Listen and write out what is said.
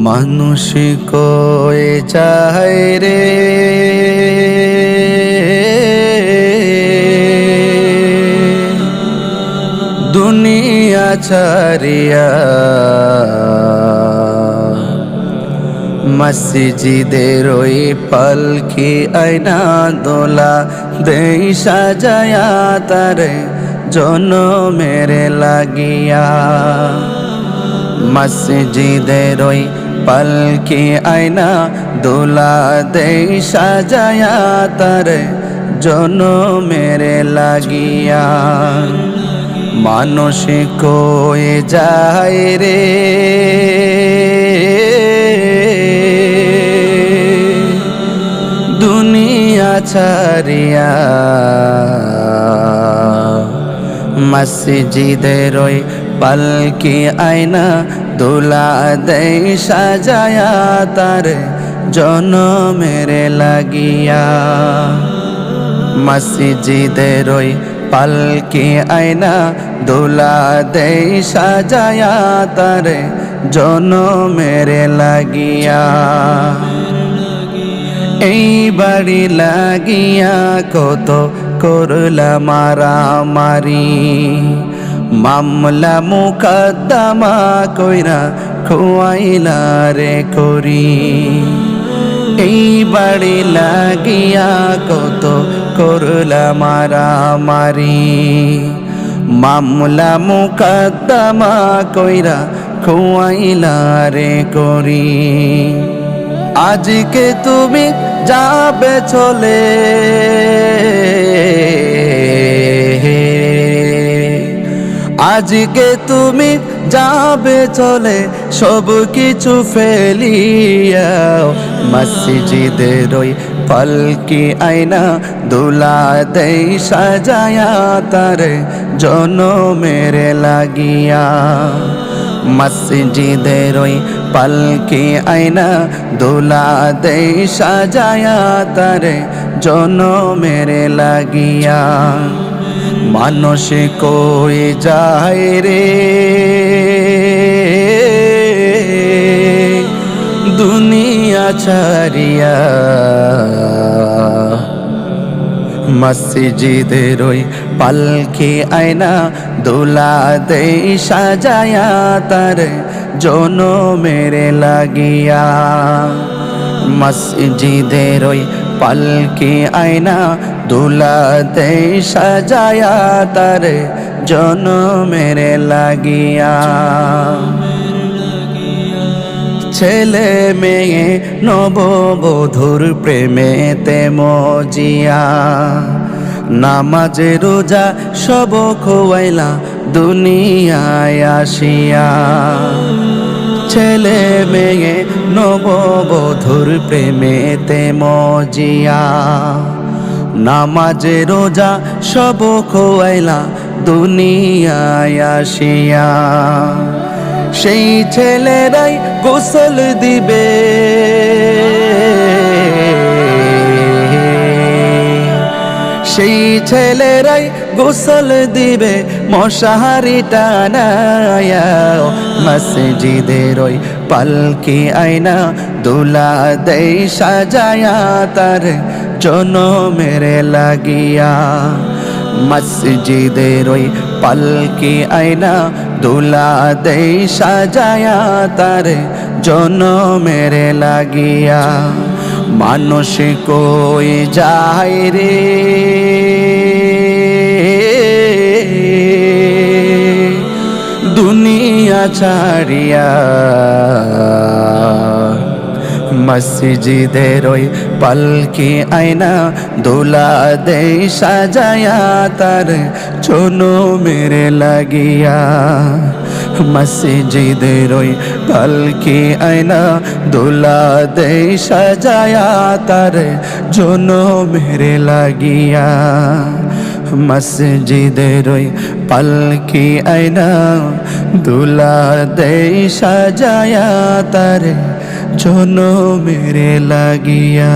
মানুষ কয়ে চায় রে দুনিয়া ছাড়িয়া মসজিদের ওই পালকি আয়না দোলা দেই সাজায়া তারে জনমের লাগিয়া মসজিদের ওই পালকি আয়না দোলা দেই সাজায়া তারে জনমের লাগিয়া মানুষ কয়ে যায় রে দুনিয়া ছাড়িয়া মসজিদের ওই পালকি আয়না দোলা দেই সাজায়া তার জনমের লাগিয়া মসজিদের ওই পালকি আয়না দোলা দেই সাজায়া তার জনমের লাগিয়া এই বাড়ি লাগিয়া কত করলা মারামারি মামলা মুকদ্দমা কইরা খুয়াইলা রে করি এই বাড়ি লাগিয়া কত করলা মারামারি মামলা মুকদ্দমা কইরা খুয়াইলা রে করি আজকে তুমি যাবে চলে আজকে তুমি যাবে চলে সব কিছু ফেলিয়া মসজিদের ওই পালকি আয়না দোলা দেই সাজায়া তার জনমের লাগিয়া মসজিদের ওই পালকি আয়না দোলা দেই সাজায়া তার জনমের লাগিয়া মানুষ কই যায় রে দুনিয়া ছাড়িয়া মসজিদের ওই পালকি আয়না দোলা দেই সাজায়া তার জনমের লাগিয়া মসজিদের ওই পালকি আয়না দোলা দেই সাজায়া তার জনমের লাগিয়া ছেলে মেয়ে নববধূর প্রেমেতে মজিয়া নামাজ রোজা সব খোয়াইলা দুনিয়ায় আসিয়া ছেলে মেয়ে নববধূর প্রেমেতে মজিয়া নামাজ রোজা সব খোয়াইলা দুনিয়ায় আসিয়া সেই ছেলেরাই গোসল দিবে সেই ছেলেরাই গোসল দিবে মশারি টানায়া মসজিদের ওই পালকি আয়না দোলা দেই সাজায়া তার জনমের লাগিয়া মসজিদের ওই পালকি আয়না দোলা দেই সাজায়া তার জনমের লাগিয়া মানুষ কই যায় রে দুনিয়া ছাড়িয়া মসজিদের ওই পালকি আয়না দোলা দেই সাজায়া তার জনমের লাগিয়া মসজিদের ওই পালকি আয়না দোলা দেই সাজায়া তার জনমের লাগিয়া মসজিদের ওই পালকি আয়না দোলা দেই সাজায়া তার জনমের লাগিয়া।